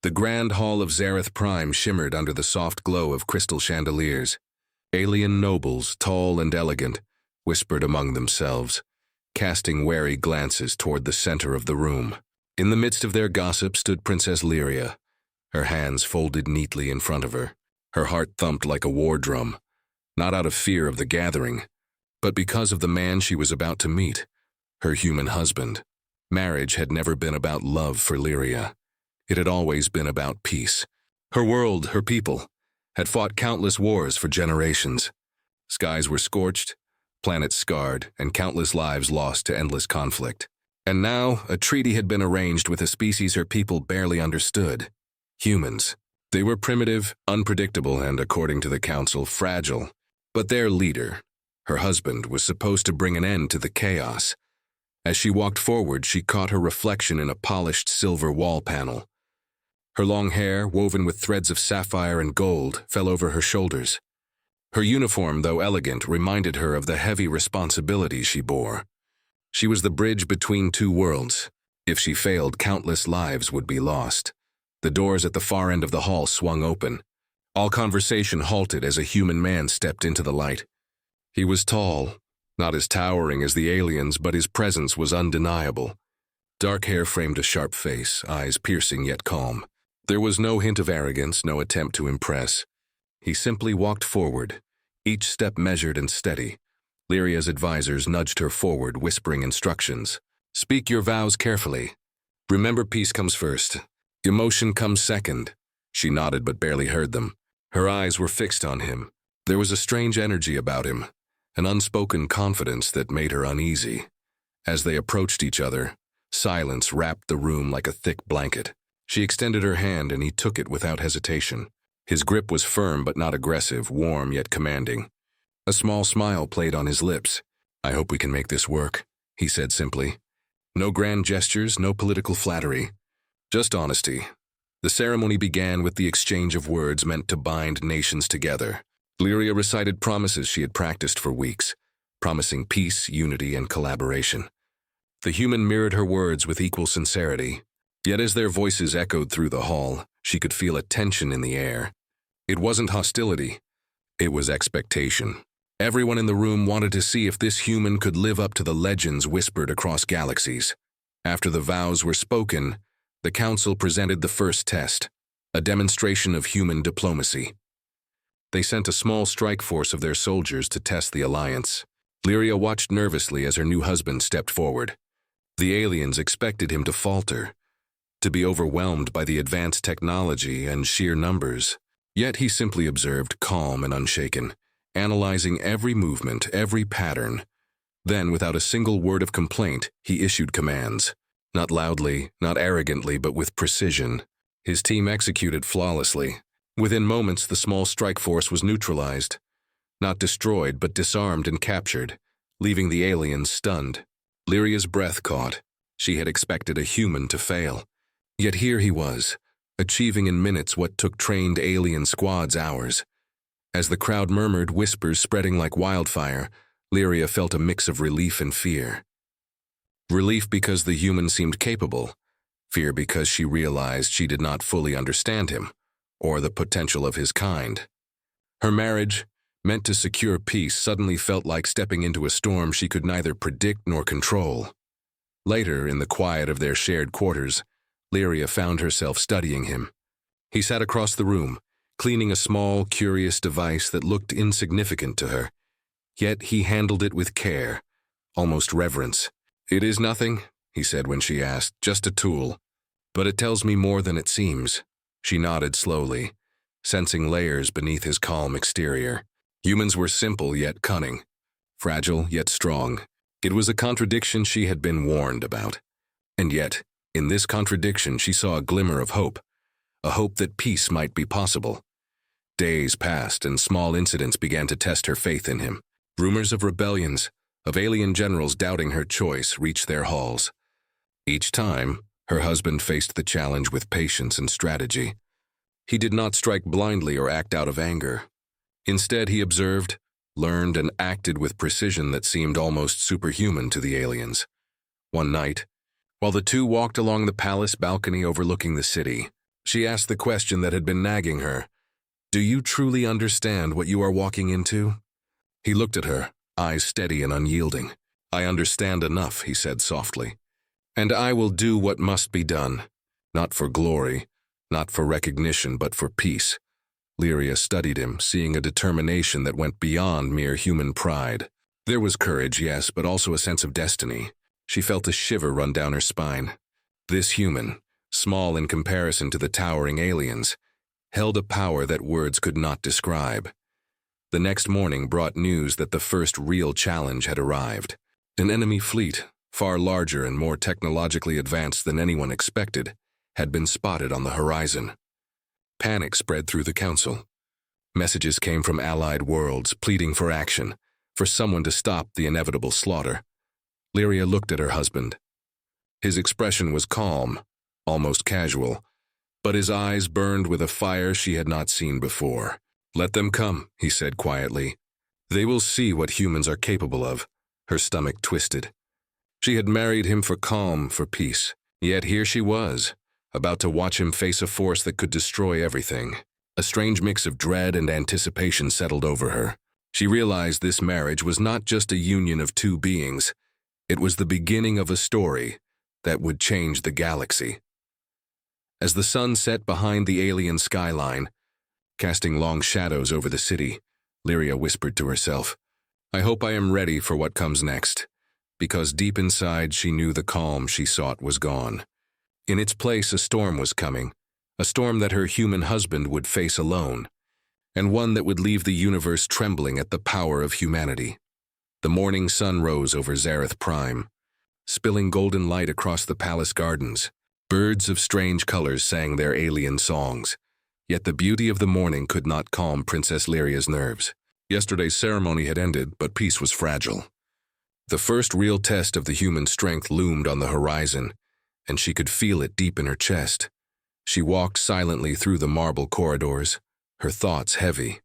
The grand hall of Zareth Prime shimmered under the soft glow of crystal chandeliers. Alien nobles, tall and elegant, whispered among themselves, casting wary glances toward the center of the room. In the midst of their gossip stood Princess Lyria, her hands folded neatly in front of her. Her heart thumped like a war drum, not out of fear of the gathering, but because of the man she was about to meet, her human husband. Marriage had never been about love for Lyria. It had always been about peace. Her world, her people, had fought countless wars for generations. Skies were scorched, planets scarred, and countless lives lost to endless conflict. And now, a treaty had been arranged with a species her people barely understood. Humans. They were primitive, unpredictable, and, according to the council, fragile. But their leader, her husband, was supposed to bring an end to the chaos. As she walked forward, she caught her reflection in a polished silver wall panel. Her long hair, woven with threads of sapphire and gold, fell over her shoulders. Her uniform, though elegant, reminded her of the heavy responsibility she bore. She was the bridge between two worlds. If she failed, countless lives would be lost. The doors at the far end of the hall swung open. All conversation halted as a human man stepped into the light. He was tall, not as towering as the aliens, but his presence was undeniable. Dark hair framed a sharp face, eyes piercing yet calm. There was no hint of arrogance, no attempt to impress. He simply walked forward, each step measured and steady. Lyria's advisors nudged her forward, whispering instructions. Speak your vows carefully. Remember, peace comes first. Emotion comes second. She nodded but barely heard them. Her eyes were fixed on him. There was a strange energy about him, an unspoken confidence that made her uneasy. As they approached each other, silence wrapped the room like a thick blanket. She extended her hand and he took it without hesitation. His grip was firm but not aggressive, warm yet commanding. A small smile played on his lips. I hope we can make this work, he said simply. No grand gestures, no political flattery. Just honesty. The ceremony began with the exchange of words meant to bind nations together. Lyria recited promises she had practiced for weeks, promising peace, unity, and collaboration. The human mirrored her words with equal sincerity. Yet as their voices echoed through the hall, she could feel a tension in the air. It wasn't hostility. It was expectation. Everyone in the room wanted to see if this human could live up to the legends whispered across galaxies. After the vows were spoken, the council presented the first test, a demonstration of human diplomacy. They sent a small strike force of their soldiers to test the alliance. Lyria watched nervously as her new husband stepped forward. The aliens expected him to falter, to be overwhelmed by the advanced technology and sheer numbers. Yet he simply observed, calm and unshaken, analyzing every movement, every pattern. Then, without a single word of complaint, he issued commands. Not loudly, not arrogantly, but with precision. His team executed flawlessly. Within moments, the small strike force was neutralized. Not destroyed, but disarmed and captured, leaving the aliens stunned. Lyria's breath caught. She had expected a human to fail. Yet here he was, achieving in minutes what took trained alien squads hours. As the crowd murmured, whispers spreading like wildfire, Lyria felt a mix of relief and fear. Relief because the human seemed capable, fear because she realized she did not fully understand him, or the potential of his kind. Her marriage, meant to secure peace, suddenly felt like stepping into a storm she could neither predict nor control. Later, in the quiet of their shared quarters, Lyria found herself studying him. He sat across the room, cleaning a small, curious device that looked insignificant to her. Yet he handled it with care, almost reverence. It is nothing, he said when she asked, just a tool. But it tells me more than it seems. She nodded slowly, sensing layers beneath his calm exterior. Humans were simple yet cunning, fragile yet strong. It was a contradiction she had been warned about. And yet, in this contradiction, she saw a glimmer of hope, a hope that peace might be possible. Days passed and small incidents began to test her faith in him. Rumors of rebellions, of alien generals doubting her choice, reached their halls. Each time, her husband faced the challenge with patience and strategy. He did not strike blindly or act out of anger. Instead, he observed, learned, and acted with precision that seemed almost superhuman to the aliens. One night, while the two walked along the palace balcony overlooking the city, She asked the question that had been nagging her. Do you truly understand what you are walking into? He looked at her, eyes steady and unyielding. I understand enough, he said softly. And I will do what must be done. Not for glory, not for recognition, but for peace. Lyria studied him, seeing a determination that went beyond mere human pride. There was courage, yes, but also a sense of destiny. She felt a shiver run down her spine. This human, small in comparison to the towering aliens, held a power that words could not describe. The next morning brought news that the first real challenge had arrived. An enemy fleet, far larger and more technologically advanced than anyone expected, had been spotted on the horizon. Panic spread through the council. Messages came from allied worlds pleading for action, for someone to stop the inevitable slaughter. Lyria looked at her husband. His expression was calm, almost casual, but his eyes burned with a fire she had not seen before. Let them come, he said quietly. They will see what humans are capable of. Her stomach twisted. She had married him for calm, for peace. Yet here she was, about to watch him face a force that could destroy everything. A strange mix of dread and anticipation settled over her. She realized this marriage was not just a union of two beings. It was the beginning of a story that would change the galaxy. As the sun set behind the alien skyline, casting long shadows over the city, Lyria whispered to herself, I hope I am ready for what comes next, because deep inside she knew the calm she sought was gone. In its place, a storm was coming, a storm that her human husband would face alone, and one that would leave the universe trembling at the power of humanity. The morning sun rose over Zareth Prime, spilling golden light across the palace gardens. Birds of strange colors sang their alien songs. Yet the beauty of the morning could not calm Princess Lyria's nerves. Yesterday's ceremony had ended, but peace was fragile. The first real test of the human strength loomed on the horizon, and she could feel it deep in her chest. She walked silently through the marble corridors, her thoughts heavy.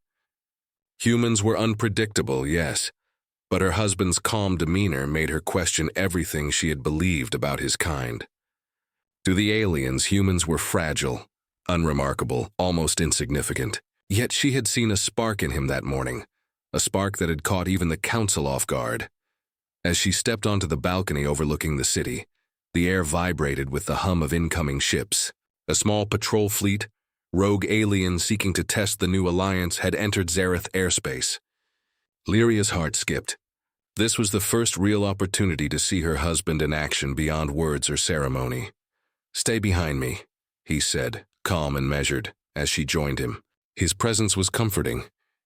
Humans were unpredictable, yes, but her husband's calm demeanor made her question everything she had believed about his kind. To the aliens, humans were fragile, unremarkable, almost insignificant. Yet she had seen a spark in him that morning, a spark that had caught even the council off guard. As she stepped onto the balcony overlooking the city, the air vibrated with the hum of incoming ships. A small patrol fleet, rogue aliens seeking to test the new alliance, had entered Zareth airspace. Lyria's heart skipped. This was the first real opportunity to see her husband in action beyond words or ceremony. Stay behind me, he said, calm and measured, as she joined him. His presence was comforting,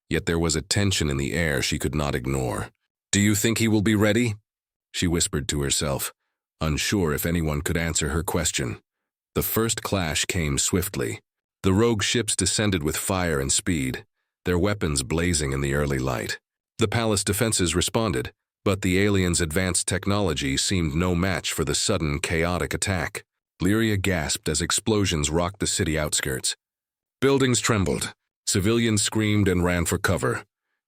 yet there was a tension in the air she could not ignore. Do you think he will be ready? She whispered to herself, unsure if anyone could answer her question. The first clash came swiftly. The rogue ships descended with fire and speed, their weapons blazing in the early light. The palace defenses responded, but the aliens' advanced technology seemed no match for the sudden, chaotic attack. Lyria gasped as explosions rocked the city outskirts. Buildings trembled. Civilians screamed and ran for cover.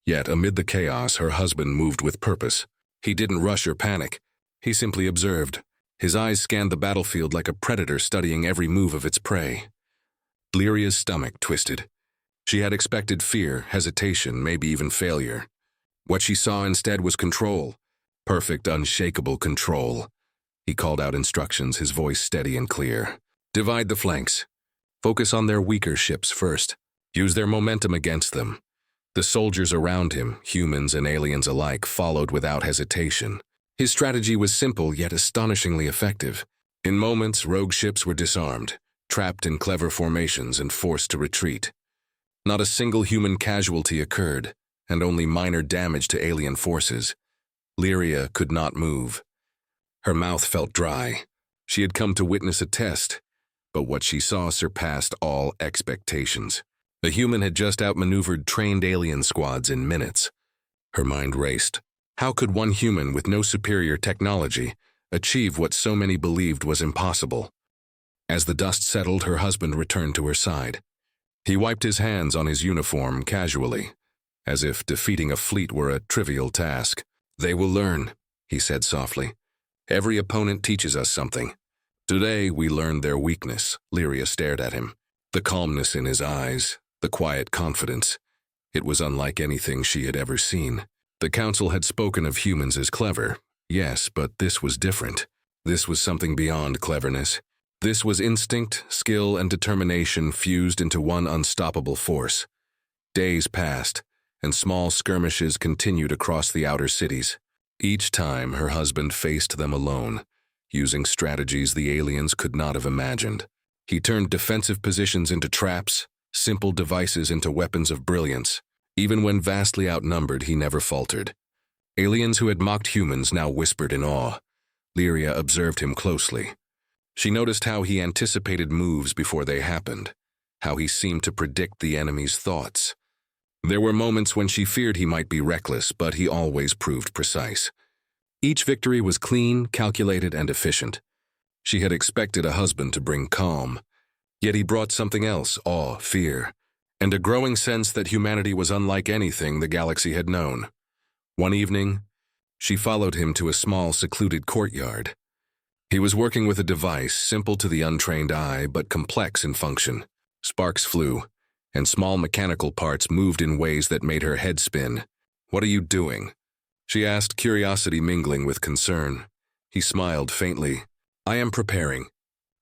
Yet, amid the chaos, her husband moved with purpose. He didn't rush or panic. He simply observed. His eyes scanned the battlefield like a predator studying every move of its prey. Lyria's stomach twisted. She had expected fear, hesitation, maybe even failure. What she saw instead was control. Perfect, unshakable control. He called out instructions, his voice steady and clear. Divide the flanks. Focus on their weaker ships first. Use their momentum against them. The soldiers around him, humans and aliens alike, followed without hesitation. His strategy was simple yet astonishingly effective. In moments, rogue ships were disarmed, trapped in clever formations and forced to retreat. Not a single human casualty occurred, and only minor damage to alien forces. Lyria could not move. Her mouth felt dry. She had come to witness a test, but what she saw surpassed all expectations. The human had just outmaneuvered trained alien squads in minutes. Her mind raced. How could one human with no superior technology achieve what so many believed was impossible? As the dust settled, her husband returned to her side. He wiped his hands on his uniform casually, as if defeating a fleet were a trivial task. They will learn, he said softly. Every opponent teaches us something. Today we learned their weakness. Lyria stared at him. The calmness in his eyes, the quiet confidence. It was unlike anything she had ever seen. The council had spoken of humans as clever, yes, but this was different. This was something beyond cleverness. This was instinct, skill, and determination fused into one unstoppable force. Days passed, and small skirmishes continued across the outer cities. Each time her husband faced them alone, using strategies the aliens could not have imagined. He turned defensive positions into traps, simple devices into weapons of brilliance. Even when vastly outnumbered, he never faltered. Aliens who had mocked humans now whispered in awe. Lyria observed him closely. She noticed how he anticipated moves before they happened, how he seemed to predict the enemy's thoughts. There were moments when she feared he might be reckless, but he always proved precise. Each victory was clean, calculated, and efficient. She had expected a husband to bring calm, yet he brought something else, awe, fear, and a growing sense that humanity was unlike anything the galaxy had known. One evening, she followed him to a small, secluded courtyard. He was working with a device simple to the untrained eye but complex in function. Sparks flew, and small mechanical parts moved in ways that made her head spin. "What are you doing?" she asked, curiosity mingling with concern. He smiled faintly. "I am preparing.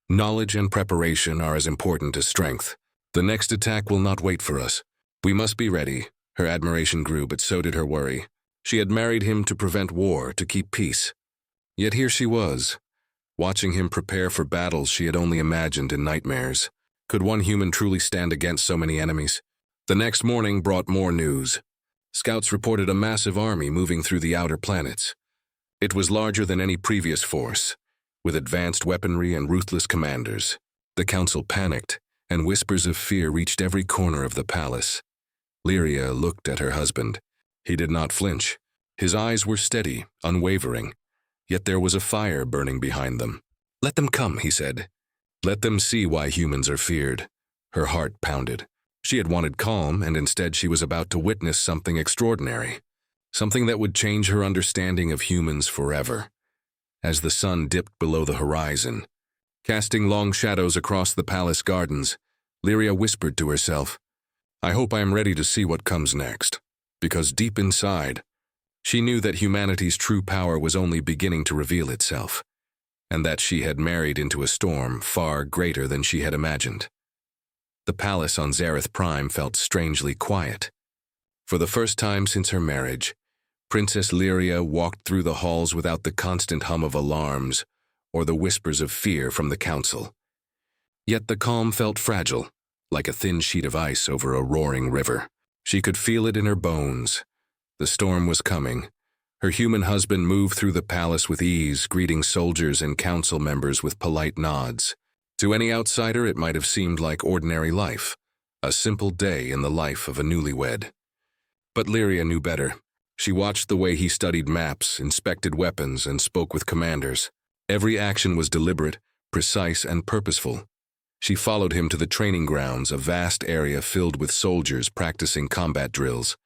Knowledge and preparation are as important as strength. The next attack will not wait for us. We must be ready." Her admiration grew, but so did her worry. She had married him to prevent war, to keep peace. Yet here she was, watching him prepare for battles she had only imagined in nightmares. Could one human truly stand against so many enemies? The next morning brought more news. Scouts reported a massive army moving through the outer planets. It was larger than any previous force, with advanced weaponry and ruthless commanders. The council panicked, and whispers of fear reached every corner of the palace. Lyria looked at her husband. He did not flinch. His eyes were steady, unwavering, yet there was a fire burning behind them. "Let them come," he said. "Let them see why humans are feared." Her heart pounded. She had wanted calm, and instead she was about to witness something extraordinary, something that would change her understanding of humans forever. As the sun dipped below the horizon, casting long shadows across the palace gardens, Lyria whispered to herself, "I hope I am ready to see what comes next." Because deep inside, she knew that humanity's true power was only beginning to reveal itself, and that she had married into a storm far greater than she had imagined. The palace on Zareth Prime felt strangely quiet. For the first time since her marriage, Princess Lyria walked through the halls without the constant hum of alarms or the whispers of fear from the council. Yet the calm felt fragile, like a thin sheet of ice over a roaring river. She could feel it in her bones. The storm was coming. Her human husband moved through the palace with ease, greeting soldiers and council members with polite nods. To any outsider, it might have seemed like ordinary life, a simple day in the life of a newlywed. But Lyria knew better. She watched the way he studied maps, inspected weapons, and spoke with commanders. Every action was deliberate, precise, and purposeful. She followed him to the training grounds, a vast area filled with soldiers practicing combat drills.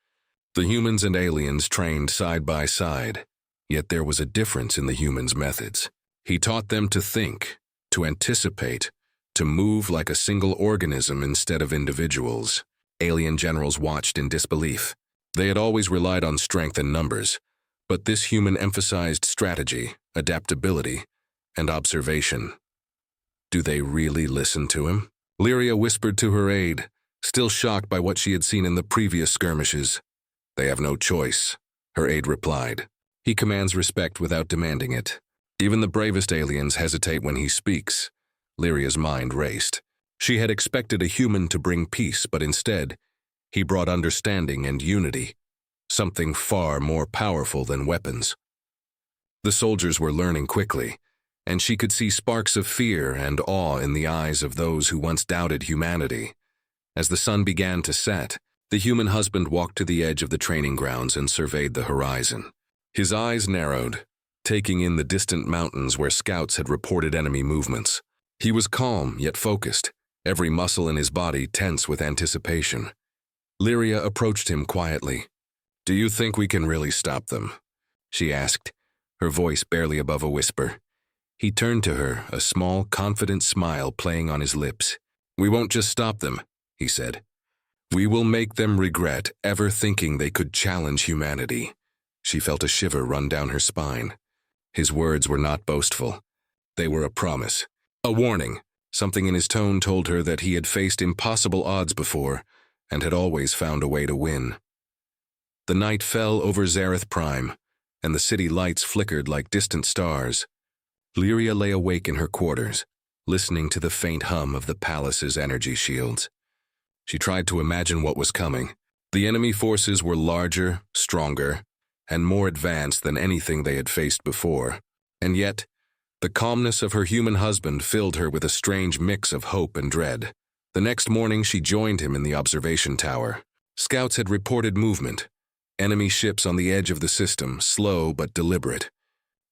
The humans and aliens trained side by side, yet there was a difference in the humans' methods. He taught them to think, to anticipate, to move like a single organism instead of individuals. Alien generals watched in disbelief. They had always relied on strength and numbers, but this human emphasized strategy, adaptability, and observation. Do they really listen to him? Lyria whispered to her aide, still shocked by what she had seen in the previous skirmishes. "They have no choice," her aide replied. "He commands respect without demanding it. Even the bravest aliens hesitate when he speaks." Lyria's mind raced. She had expected a human to bring peace, but instead, he brought understanding and unity, something far more powerful than weapons. The soldiers were learning quickly, and she could see sparks of fear and awe in the eyes of those who once doubted humanity. As the sun began to set, the human husband walked to the edge of the training grounds and surveyed the horizon. His eyes narrowed, taking in the distant mountains where scouts had reported enemy movements. He was calm yet focused, every muscle in his body tense with anticipation. Lyria approached him quietly. "Do you think we can really stop them?" she asked, her voice barely above a whisper. He turned to her, a small, confident smile playing on his lips. "We won't just stop them," he said. "We will make them regret ever thinking they could challenge humanity." She felt a shiver run down her spine. His words were not boastful. They were a promise, a warning. Something in his tone told her that he had faced impossible odds before and had always found a way to win. The night fell over Zareth Prime, and the city lights flickered like distant stars. Lyria lay awake in her quarters, listening to the faint hum of the palace's energy shields. She tried to imagine what was coming. The enemy forces were larger, stronger, and more advanced than anything they had faced before. And yet, the calmness of her human husband filled her with a strange mix of hope and dread. The next morning, she joined him in the observation tower. Scouts had reported movement. Enemy ships on the edge of the system, slow but deliberate.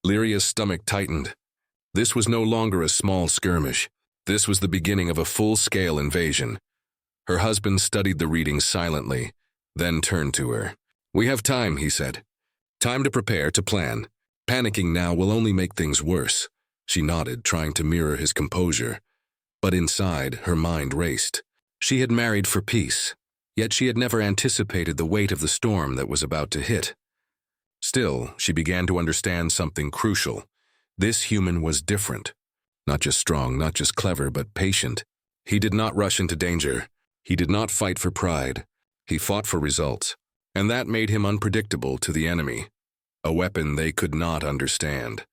Lyria's stomach tightened. This was no longer a small skirmish. This was the beginning of a full-scale invasion. Her husband studied the readings silently, then turned to her. "We have time," he said. "Time to prepare, to plan. Panicking now will only make things worse." She nodded, trying to mirror his composure. But inside, her mind raced. She had married for peace, yet she had never anticipated the weight of the storm that was about to hit. Still, she began to understand something crucial. This human was different. Not just strong, not just clever, but patient. He did not rush into danger. He did not fight for pride. He fought for results. And that made him unpredictable to the enemy, a weapon they could not understand.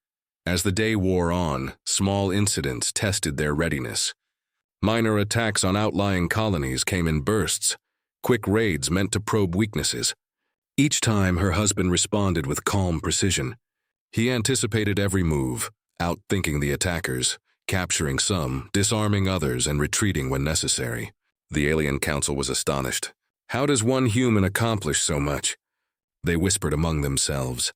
As the day wore on, small incidents tested their readiness. Minor attacks on outlying colonies came in bursts, quick raids meant to probe weaknesses. Each time, her husband responded with calm precision. He anticipated every move, outthinking the attackers, capturing some, disarming others, and retreating when necessary. The alien council was astonished. How does one human accomplish so much? They whispered among themselves.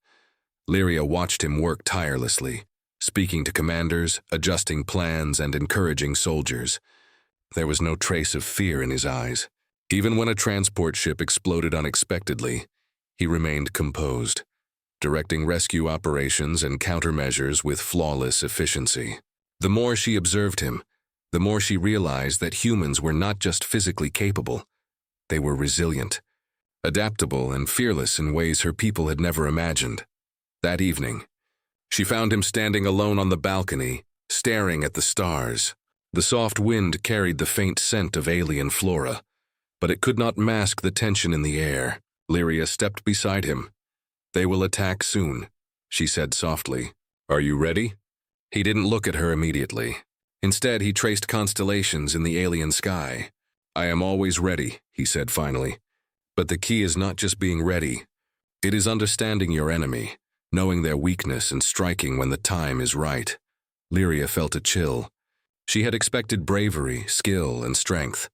Lyria watched him work tirelessly, speaking to commanders, adjusting plans, and encouraging soldiers. There was no trace of fear in his eyes. Even when a transport ship exploded unexpectedly, he remained composed, directing rescue operations and countermeasures with flawless efficiency. The more she observed him, the more she realized that humans were not just physically capable. They were resilient, adaptable, and fearless in ways her people had never imagined. That evening, she found him standing alone on the balcony, staring at the stars. The soft wind carried the faint scent of alien flora, but it could not mask the tension in the air. Lyria stepped beside him. "They will attack soon," she said softly. "Are you ready?" He didn't look at her immediately. Instead, he traced constellations in the alien sky. "I am always ready," he said finally. "But the key is not just being ready. It is understanding your enemy, knowing their weakness and striking when the time is right." Lyria felt a chill. She had expected bravery, skill, and strength.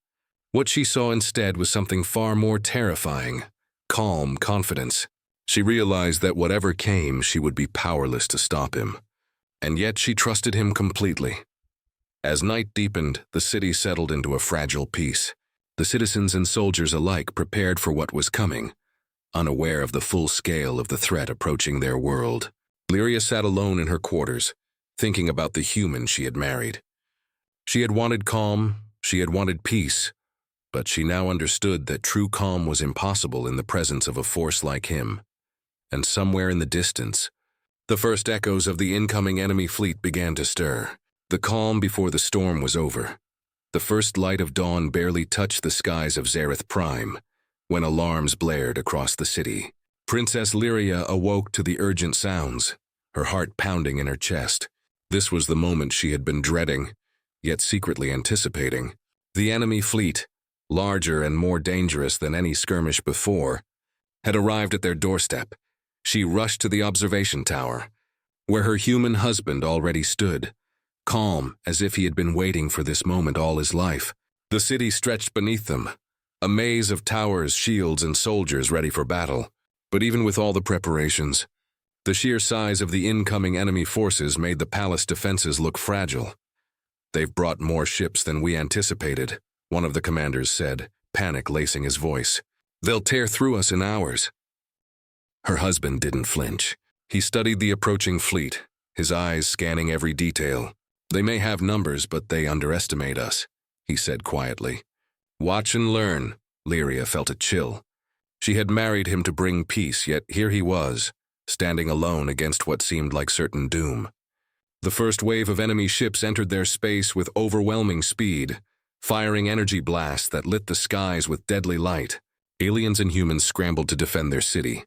What she saw instead was something far more terrifying: calm confidence. She realized that whatever came, she would be powerless to stop him. And yet she trusted him completely. As night deepened, the city settled into a fragile peace. The citizens and soldiers alike prepared for what was coming, unaware of the full scale of the threat approaching their world. Lyria sat alone in her quarters, thinking about the human she had married. She had wanted calm, she had wanted peace, but she now understood that true calm was impossible in the presence of a force like him. And somewhere in the distance, the first echoes of the incoming enemy fleet began to stir. The calm before the storm was over. The first light of dawn barely touched the skies of Zareth Prime when alarms blared across the city. Princess Lyria awoke to the urgent sounds, her heart pounding in her chest. This was the moment she had been dreading, yet secretly anticipating. The enemy fleet, larger and more dangerous than any skirmish before, had arrived at their doorstep. She rushed to the observation tower, where her human husband already stood, calm as if he had been waiting for this moment all his life. The city stretched beneath them, a maze of towers, shields, and soldiers ready for battle. But even with all the preparations, the sheer size of the incoming enemy forces made the palace defenses look fragile. "They've brought more ships than we anticipated," one of the commanders said, panic lacing his voice. "They'll tear through us in hours." Her husband didn't flinch. He studied the approaching fleet, his eyes scanning every detail. "They may have numbers, but they underestimate us. he said quietly. Watch and learn. Lyria felt a chill. She had married him to bring peace, yet here he was, standing alone against what seemed like certain doom. The first wave of enemy ships entered their space with overwhelming speed, firing energy blasts that lit the skies with deadly light. Aliens and humans scrambled to defend their city,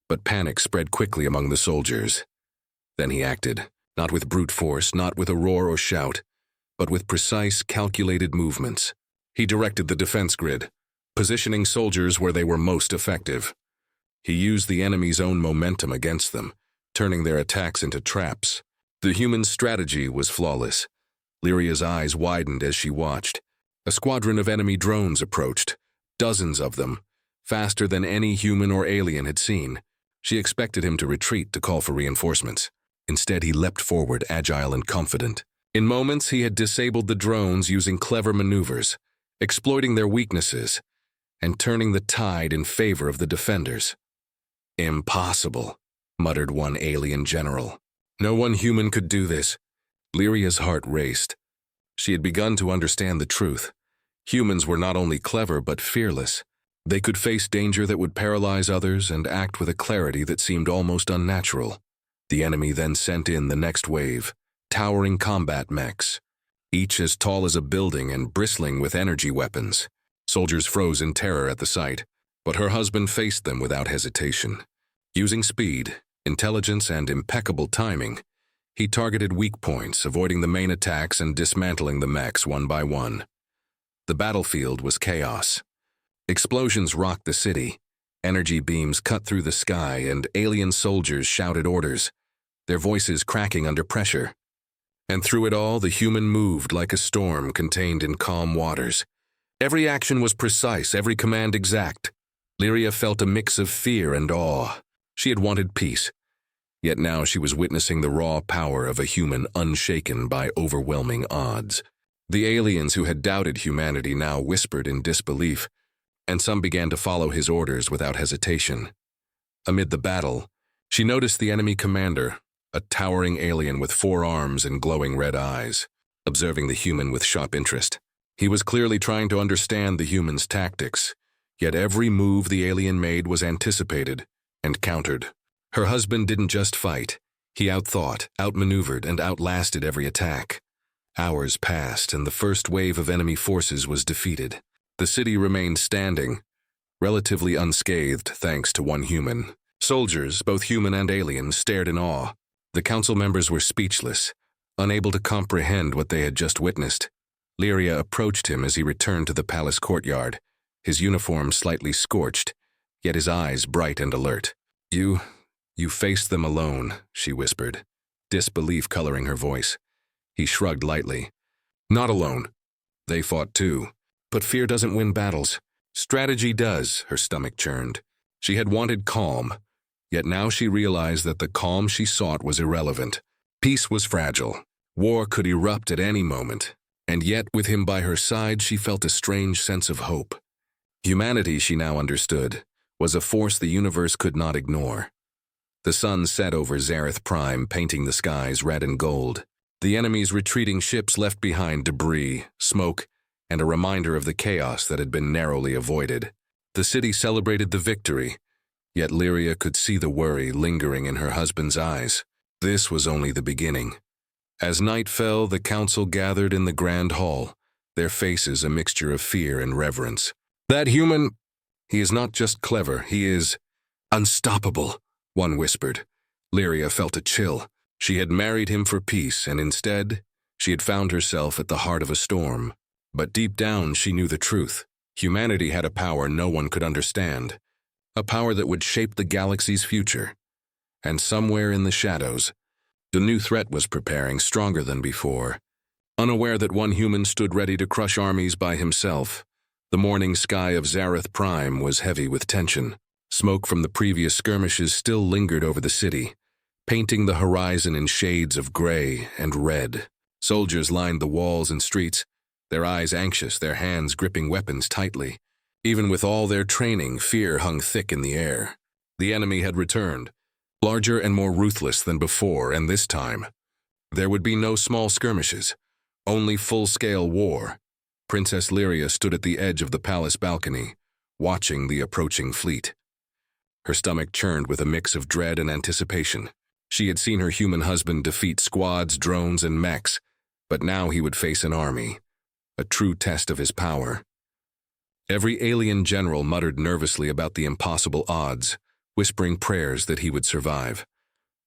but panic spread quickly among the soldiers. Then he acted, not with brute force, not with a roar or shout, but with precise, calculated movements. He directed the defense grid, positioning soldiers where they were most effective. He used the enemy's own momentum against them, turning their attacks into traps. The human strategy was flawless. Lyria's eyes widened as she watched. A squadron of enemy drones approached, dozens of them, faster than any human or alien had seen. She expected him to retreat to call for reinforcements. Instead, he leapt forward, agile and confident. In moments, he had disabled the drones using clever maneuvers, exploiting their weaknesses, and turning the tide in favor of the defenders. Impossible, muttered one alien general. No one human could do this. Lyria's heart raced. She had begun to understand the truth. Humans were not only clever but fearless. They could face danger that would paralyze others and act with a clarity that seemed almost unnatural. The enemy then sent in the next wave, towering combat mechs, each as tall as a building and bristling with energy weapons. Soldiers froze in terror at the sight, but her husband faced them without hesitation. Using speed, intelligence, and impeccable timing, he targeted weak points, avoiding the main attacks and dismantling the mechs one by one. The battlefield was chaos. Explosions rocked the city, energy beams cut through the sky, and alien soldiers shouted orders, their voices cracking under pressure. And through it all, the human moved like a storm contained in calm waters. Every action was precise, every command exact. Lyria felt a mix of fear and awe. She had wanted peace, yet now she was witnessing the raw power of a human unshaken by overwhelming odds. The aliens who had doubted humanity now whispered in disbelief, and some began to follow his orders without hesitation. Amid the battle, she noticed the enemy commander, a towering alien with 4 arms and glowing red eyes, observing the human with sharp interest. He was clearly trying to understand the human's tactics, yet every move the alien made was anticipated and countered. Her husband didn't just fight. He outthought, outmaneuvered, and outlasted every attack. Hours passed, and the first wave of enemy forces was defeated. The city remained standing, relatively unscathed thanks to one human. Soldiers, both human and alien, stared in awe. The council members were speechless, unable to comprehend what they had just witnessed. Lyria approached him as he returned to the palace courtyard, his uniform slightly scorched, yet his eyes bright and alert. You faced them alone, she whispered, disbelief coloring her voice. He shrugged lightly. Not alone. They fought too. But fear doesn't win battles. Strategy does, her stomach churned. She had wanted calm, yet now she realized that the calm she sought was irrelevant. Peace was fragile. War could erupt at any moment, and yet with him by her side she felt a strange sense of hope. Humanity, she now understood, was a force the universe could not ignore. The sun set over Zareth Prime, painting the skies red and gold. The enemy's retreating ships left behind debris, smoke, and a reminder of the chaos that had been narrowly avoided. The city celebrated the victory, yet Lyria could see the worry lingering in her husband's eyes. This was only the beginning. As night fell, the council gathered in the grand hall, their faces a mixture of fear and reverence. That human, he is not just clever, he is unstoppable, one whispered. Lyria felt a chill. She had married him for peace, and instead, she had found herself at the heart of a storm. But deep down, she knew the truth. Humanity had a power no one could understand, a power that would shape the galaxy's future. And somewhere in the shadows, the new threat was preparing, stronger than before. Unaware that one human stood ready to crush armies by himself, the morning sky of Zareth Prime was heavy with tension. Smoke from the previous skirmishes still lingered over the city, painting the horizon in shades of gray and red. Soldiers lined the walls and streets, their eyes anxious, their hands gripping weapons tightly. Even with all their training, fear hung thick in the air. The enemy had returned, larger and more ruthless than before, and this time, there would be no small skirmishes, only full-scale war. Princess Lyria stood at the edge of the palace balcony, watching the approaching fleet. Her stomach churned with a mix of dread and anticipation. She had seen her human husband defeat squads, drones, and mechs, but now he would face an army, a true test of his power. Every alien general muttered nervously about the impossible odds, whispering prayers that he would survive.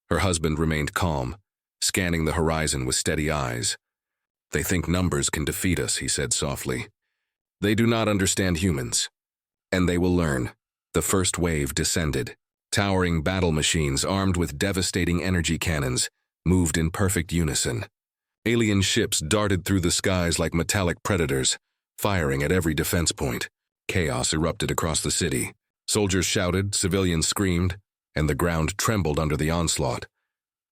Her husband remained calm, scanning the horizon with steady eyes. "They think numbers can defeat us," he said softly. "They do not understand humans. And they will learn." The first wave descended. Towering battle machines armed with devastating energy cannons moved in perfect unison. Alien ships darted through the skies like metallic predators, firing at every defense point. Chaos erupted across the city. Soldiers shouted, civilians screamed, and the ground trembled under the onslaught.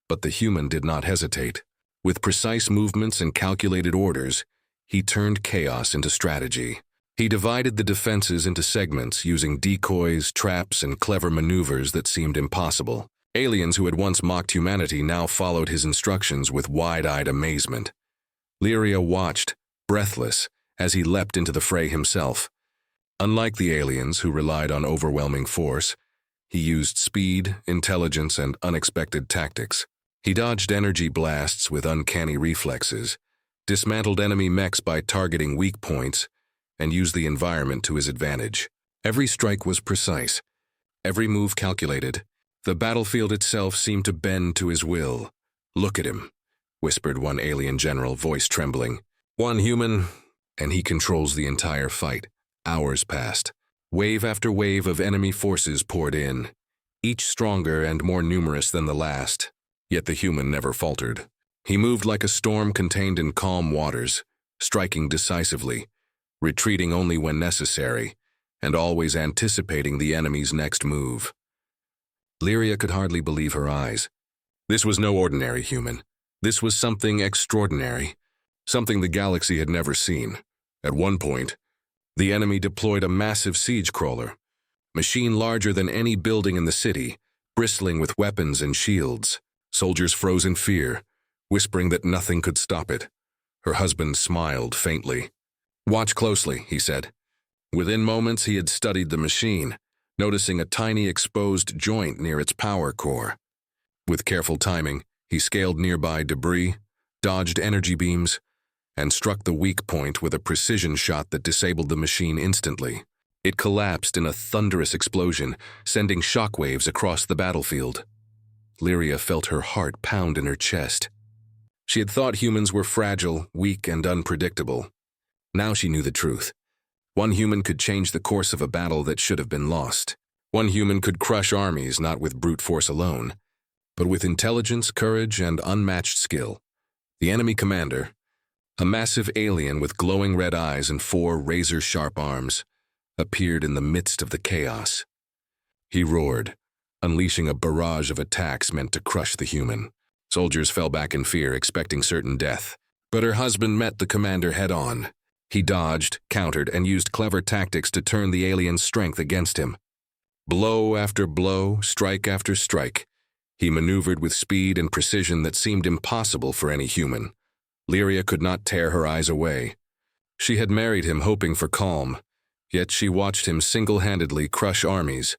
But the human did not hesitate. With precise movements and calculated orders, he turned chaos into strategy. He divided the defenses into segments using decoys, traps, and clever maneuvers that seemed impossible. Aliens who had once mocked humanity now followed his instructions with wide-eyed amazement. Lyria watched, breathless, as he leapt into the fray himself. Unlike the aliens who relied on overwhelming force, he used speed, intelligence, and unexpected tactics. He dodged energy blasts with uncanny reflexes, dismantled enemy mechs by targeting weak points, and used the environment to his advantage. Every strike was precise, every move calculated. The battlefield itself seemed to bend to his will. "Look at him," whispered one alien general, voice trembling. "One human, and he controls the entire fight." Hours passed. Wave after wave of enemy forces poured in, each stronger and more numerous than the last. Yet the human never faltered. He moved like a storm contained in calm waters, striking decisively, retreating only when necessary, and always anticipating the enemy's next move. Lyria could hardly believe her eyes. This was no ordinary human. This was something extraordinary, something the galaxy had never seen. At one point, the enemy deployed a massive siege crawler, machine larger than any building in the city, bristling with weapons and shields. Soldiers froze in fear, whispering that nothing could stop it. Her husband smiled faintly. "Watch closely," he said. Within moments, he had studied the machine, noticing a tiny exposed joint near its power core. With careful timing, he scaled nearby debris, dodged energy beams, and struck the weak point with a precision shot that disabled the machine instantly. It collapsed in a thunderous explosion, sending shockwaves across the battlefield. Lyria felt her heart pound in her chest. She had thought humans were fragile, weak, and unpredictable. Now she knew the truth. One human could change the course of a battle that should have been lost. One human could crush armies not with brute force alone, but with intelligence, courage, and unmatched skill. The enemy commander, a massive alien with glowing red eyes and 4 razor-sharp arms, appeared in the midst of the chaos. He roared, unleashing a barrage of attacks meant to crush the human. Soldiers fell back in fear, expecting certain death. But her husband met the commander head-on. He dodged, countered, and used clever tactics to turn the alien's strength against him. Blow after blow, strike after strike, he maneuvered with speed and precision that seemed impossible for any human. Lyria could not tear her eyes away. She had married him hoping for calm, yet she watched him single-handedly crush armies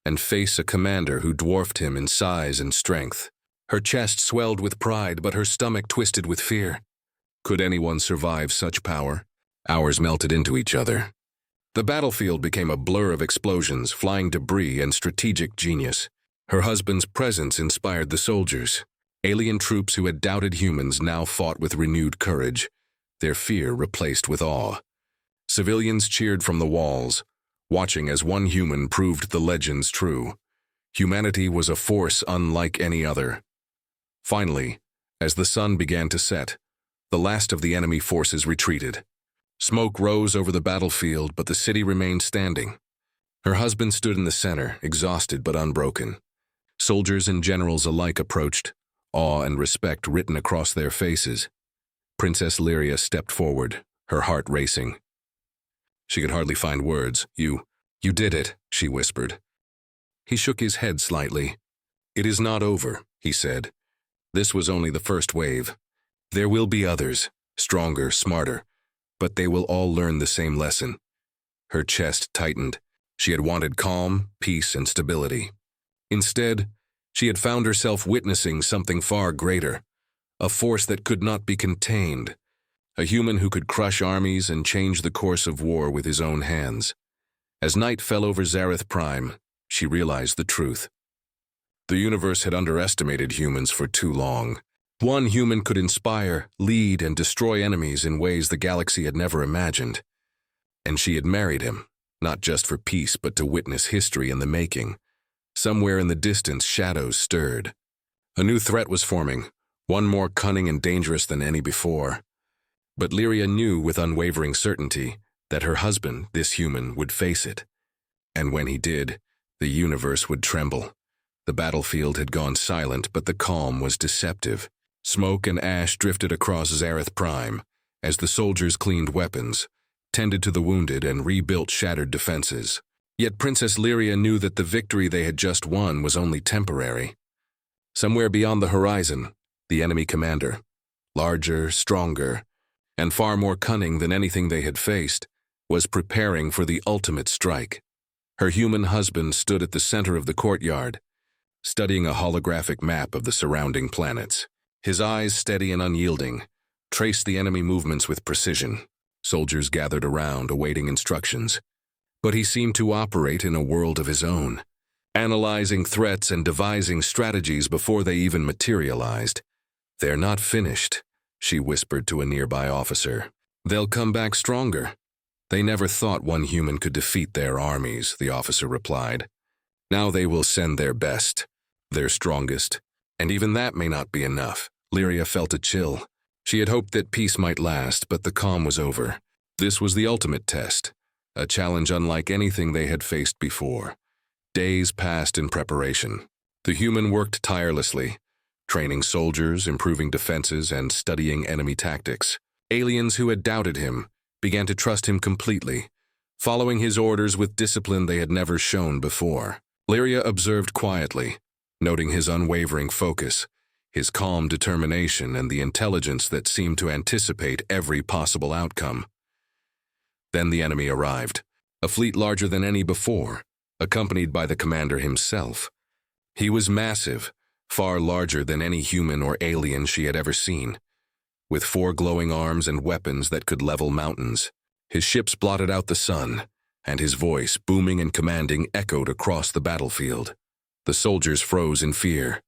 and face a commander who dwarfed him in size and strength. Her chest swelled with pride, but her stomach twisted with fear. Could anyone survive such power? Hours melted into each other. The battlefield became a blur of explosions, flying debris, and strategic genius. Her husband's presence inspired the soldiers. Alien troops who had doubted humans now fought with renewed courage, their fear replaced with awe. Civilians cheered from the walls, watching as one human proved the legends true. Humanity was a force unlike any other. Finally, as the sun began to set, the last of the enemy forces retreated. Smoke rose over the battlefield, but the city remained standing. Her husband stood in the center, exhausted but unbroken. Soldiers and generals alike approached, awe and respect written across their faces. Princess Lyria stepped forward, her heart racing. She could hardly find words. You did it," she whispered. He shook his head slightly. "It is not over," he said. "This was only the first wave. There will be others, stronger, smarter, but they will all learn the same lesson. Her chest tightened. She had wanted calm, peace, and stability. Instead, she had found herself witnessing something far greater, a force that could not be contained, a human who could crush armies and change the course of war with his own hands. As night fell over Zareth Prime, she realized the truth. The universe had underestimated humans for too long. One human could inspire, lead, and destroy enemies in ways the galaxy had never imagined. And she had married him, not just for peace but to witness history in the making. Somewhere in the distance, shadows stirred. A new threat was forming, one more cunning and dangerous than any before. But Lyria knew with unwavering certainty that her husband, this human, would face it. And when he did, the universe would tremble. The battlefield had gone silent, but the calm was deceptive. Smoke and ash drifted across Zareth Prime as the soldiers cleaned weapons, tended to the wounded, and rebuilt shattered defenses. Yet Princess Lyria knew that the victory they had just won was only temporary. Somewhere beyond the horizon, the enemy commander, larger, stronger, and far more cunning than anything they had faced, was preparing for the ultimate strike. Her human husband stood at the center of the courtyard, studying a holographic map of the surrounding planets. His eyes, steady and unyielding, traced the enemy movements with precision. Soldiers gathered around, awaiting instructions. But he seemed to operate in a world of his own, analyzing threats and devising strategies before they even materialized. "They're not finished," she whispered to a nearby officer. "They'll come back stronger." "They never thought one human could defeat their armies," the officer replied. "Now they will send their best, their strongest, and even that may not be enough." Lyria felt a chill. She had hoped that peace might last, but the calm was over. This was the ultimate test, a challenge unlike anything they had faced before. Days passed in preparation. The human worked tirelessly, training soldiers, improving defenses, and studying enemy tactics. Aliens who had doubted him began to trust him completely, following his orders with discipline they had never shown before. Lyria observed quietly, noting his unwavering focus, his calm determination, and the intelligence that seemed to anticipate every possible outcome. Then the enemy arrived, a fleet larger than any before, accompanied by the commander himself. He was massive, far larger than any human or alien she had ever seen, with 4 glowing arms and weapons that could level mountains. His ships blotted out the sun, and his voice, booming and commanding, echoed across the battlefield. The soldiers froze in fear.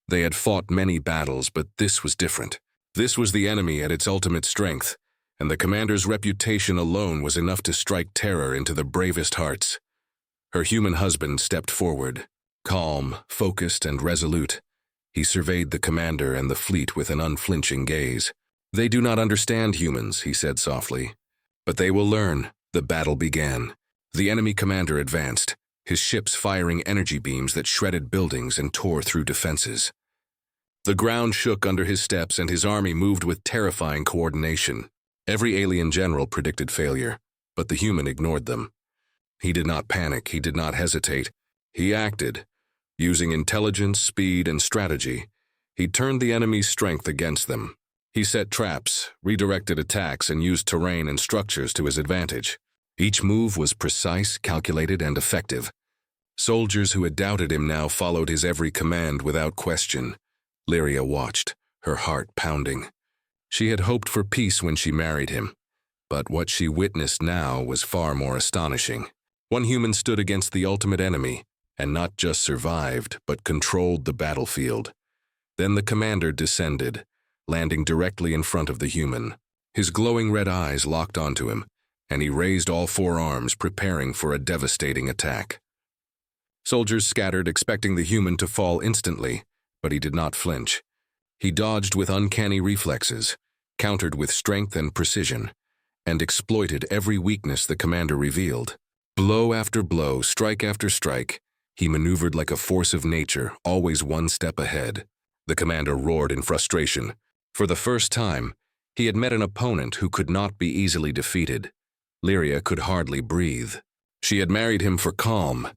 They had fought many battles, but this was different. This was the enemy at its ultimate strength, and the commander's reputation alone was enough to strike terror into the bravest hearts. Her human husband stepped forward, calm, focused, and resolute. He surveyed the commander and the fleet with an unflinching gaze. "They do not understand humans," he said softly, "but they will learn." The battle began. The enemy commander advanced, his ships firing energy beams that shredded buildings and tore through defenses. The ground shook under his steps, and his army moved with terrifying coordination. Every alien general predicted failure, but the human ignored them. He did not panic, he did not hesitate. He acted. Using intelligence, speed, and strategy, he turned the enemy's strength against them. He set traps, redirected attacks, and used terrain and structures to his advantage. Each move was precise, calculated, and effective. Soldiers who had doubted him now followed his every command without question. Lyria watched, her heart pounding. She had hoped for peace when she married him, but what she witnessed now was far more astonishing. One human stood against the ultimate enemy, and not just survived, but controlled the battlefield. Then the commander descended, landing directly in front of the human. His glowing red eyes locked onto him, and he raised all 4 arms, preparing for a devastating attack. Soldiers scattered, expecting the human to fall instantly, but he did not flinch. He dodged with uncanny reflexes, countered with strength and precision, and exploited every weakness the commander revealed. Blow after blow, strike after strike, he maneuvered like a force of nature, always one step ahead. The commander roared in frustration. For the first time, he had met an opponent who could not be easily defeated. Lyria could hardly breathe. She had married him for calm,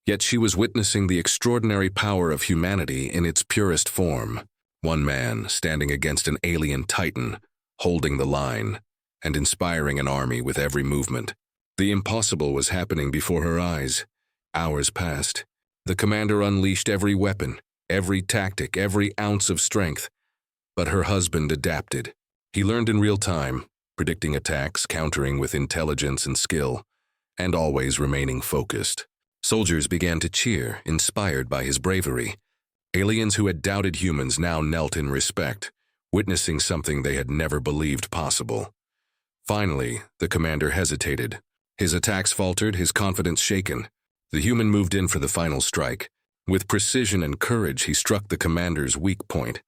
yet she was witnessing the extraordinary power of humanity in its purest form. One man standing against an alien titan, holding the line, and inspiring an army with every movement. The impossible was happening before her eyes. Hours passed. The commander unleashed every weapon, every tactic, every ounce of strength. But her husband adapted. He learned in real time, predicting attacks, countering with intelligence and skill, and always remaining focused. Soldiers began to cheer, inspired by his bravery. Aliens who had doubted humans now knelt in respect, witnessing something they had never believed possible. Finally, the commander hesitated. His attacks faltered, his confidence shaken. The human moved in for the final strike. With precision and courage, he struck the commander's weak point,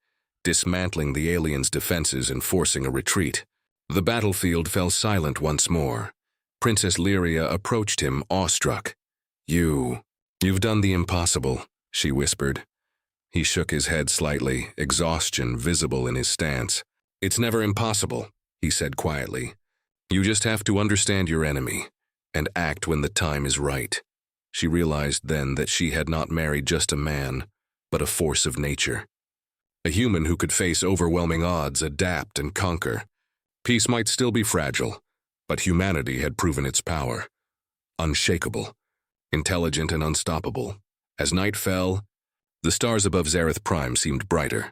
dismantling the alien's defenses and forcing a retreat. The battlefield fell silent once more. Princess Lyria approached him, awestruck. You've done the impossible," she whispered. He shook his head slightly, exhaustion visible in his stance. "It's never impossible," he said quietly. "You just have to understand your enemy and act when the time is right." She realized then that she had not married just a man, but a force of nature. A human who could face overwhelming odds, adapt, and conquer. Peace might still be fragile, but humanity had proven its power. Unshakable, intelligent, and unstoppable. As night fell, the stars above Zareth Prime seemed brighter,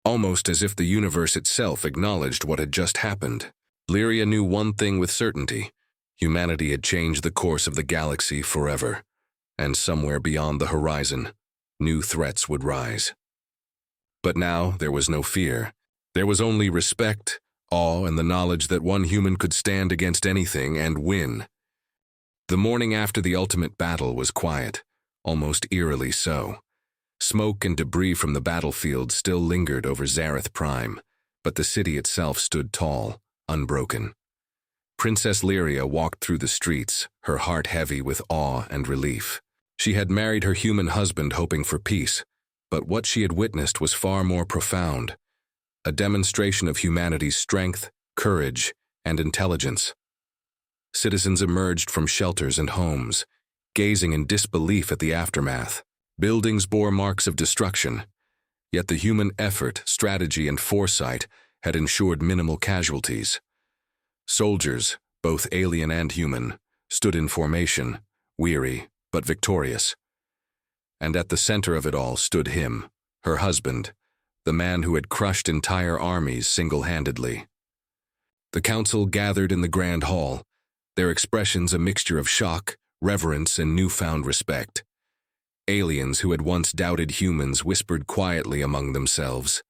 almost as if the universe itself acknowledged what had just happened. Lyria knew one thing with certainty. Humanity had changed the course of the galaxy forever, and somewhere beyond the horizon, new threats would rise. But now there was no fear. There was only respect, awe, and the knowledge that one human could stand against anything and win. The morning after the ultimate battle was quiet, almost eerily so. Smoke and debris from the battlefield still lingered over Zareth Prime, but the city itself stood tall, unbroken. Princess Lyria walked through the streets, her heart heavy with awe and relief. She had married her human husband hoping for peace, but what she had witnessed was far more profound. A demonstration of humanity's strength, courage, and intelligence. Citizens emerged from shelters and homes, gazing in disbelief at the aftermath. Buildings bore marks of destruction, yet the human effort, strategy, and foresight had ensured minimal casualties. Soldiers, both alien and human, stood in formation, weary but victorious. And at the center of it all stood him, her husband, the man who had crushed entire armies single-handedly. The council gathered in the grand hall, their expressions a mixture of shock, reverence, and newfound respect. Aliens who had once doubted humans whispered quietly among themselves.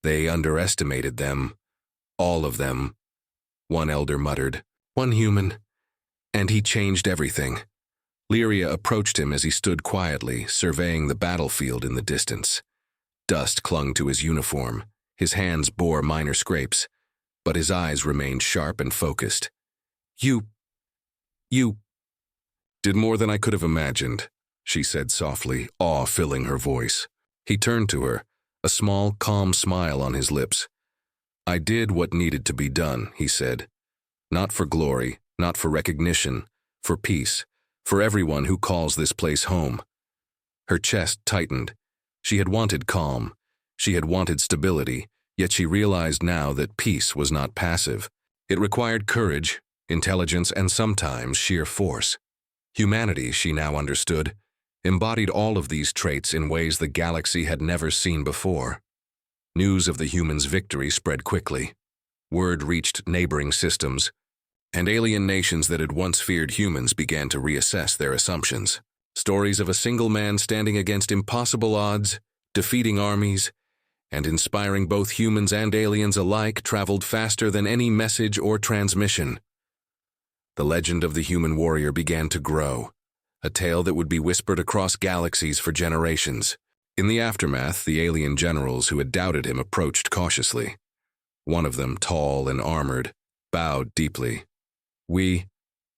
They underestimated them, all of them. One elder muttered, "One human, and he changed everything." Lyria approached him as he stood quietly, surveying the battlefield in the distance. Dust clung to his uniform, his hands bore minor scrapes, but his eyes remained sharp and focused. You did more than I could have imagined," she said softly, awe filling her voice. He turned to her, a small, calm smile on his lips. "I did what needed to be done," he said. "Not for glory, not for recognition, for peace, for everyone who calls this place home." Her chest tightened. She had wanted calm. She had wanted stability, yet she realized now that peace was not passive. It required courage, intelligence, and sometimes sheer force. Humanity, she now understood, embodied all of these traits in ways the galaxy had never seen before. News of the humans' victory spread quickly. Word reached neighboring systems, and alien nations that had once feared humans began to reassess their assumptions. Stories of a single man standing against impossible odds, defeating armies, and inspiring both humans and aliens alike traveled faster than any message or transmission. The legend of the human warrior began to grow, a tale that would be whispered across galaxies for generations. In the aftermath, the alien generals who had doubted him approached cautiously. One of them, tall and armored, bowed deeply. We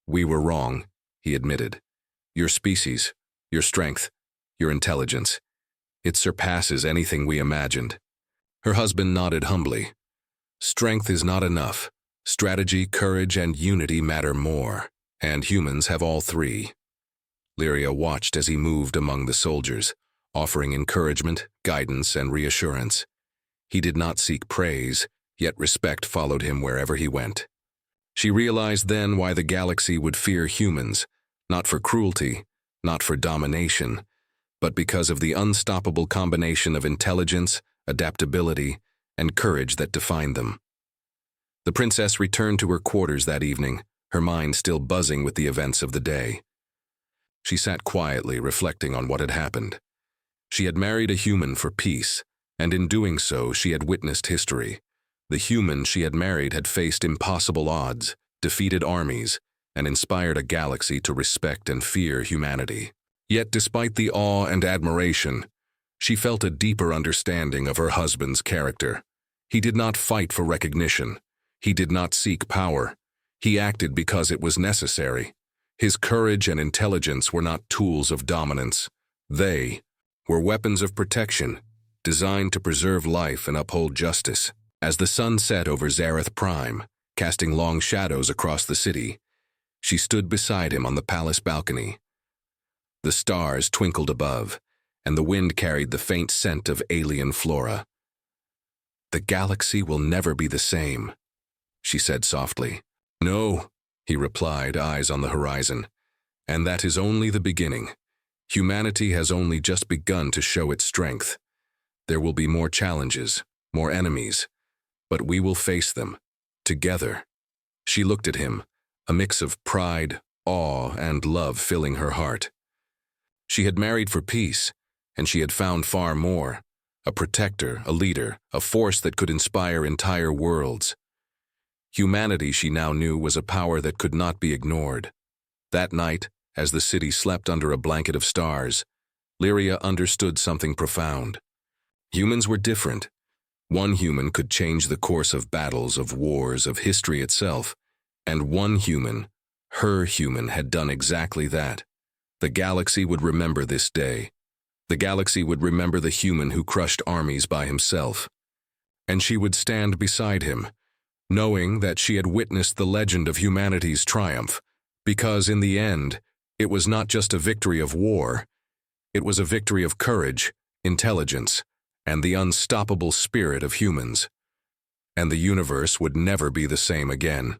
were wrong," he admitted. "Your species, your strength, your intelligence. It surpasses anything we imagined." Her husband nodded humbly. "Strength is not enough. Strategy, courage, and unity matter more, and humans have all three." Lyria watched as he moved among the soldiers, offering encouragement, guidance, and reassurance. He did not seek praise, yet respect followed him wherever he went. She realized then why the galaxy would fear humans, not for cruelty, not for domination, but because of the unstoppable combination of intelligence, adaptability, and courage that defined them. The princess returned to her quarters that evening, her mind still buzzing with the events of the day. She sat quietly, reflecting on what had happened. She had married a human for peace, and in doing so, she had witnessed history. The human she had married had faced impossible odds, defeated armies, and inspired a galaxy to respect and fear humanity. Yet despite the awe and admiration, she felt a deeper understanding of her husband's character. He did not fight for recognition. He did not seek power. He acted because it was necessary. His courage and intelligence were not tools of dominance. They were weapons of protection, designed to preserve life and uphold justice. As the sun set over Zareth Prime, casting long shadows across the city, she stood beside him on the palace balcony. The stars twinkled above, and the wind carried the faint scent of alien flora. "The galaxy will never be the same," she said softly. "No," he replied, eyes on the horizon, "and that is only the beginning. Humanity has only just begun to show its strength. There will be more challenges, more enemies, but we will face them, together." She looked at him, a mix of pride, awe, and love filling her heart. She had married for peace, and she had found far more: a protector, a leader, a force that could inspire entire worlds. Humanity, she now knew, was a power that could not be ignored. That night, as the city slept under a blanket of stars, Lyria understood something profound. Humans were different. One human could change the course of battles, of wars, of history itself, and one human, her human, had done exactly that. The galaxy would remember this day. The galaxy would remember the human who crushed armies by himself. And she would stand beside him, knowing that she had witnessed the legend of humanity's triumph, because in the end, it was not just a victory of war, it was a victory of courage, intelligence, and the unstoppable spirit of humans. And the universe would never be the same again.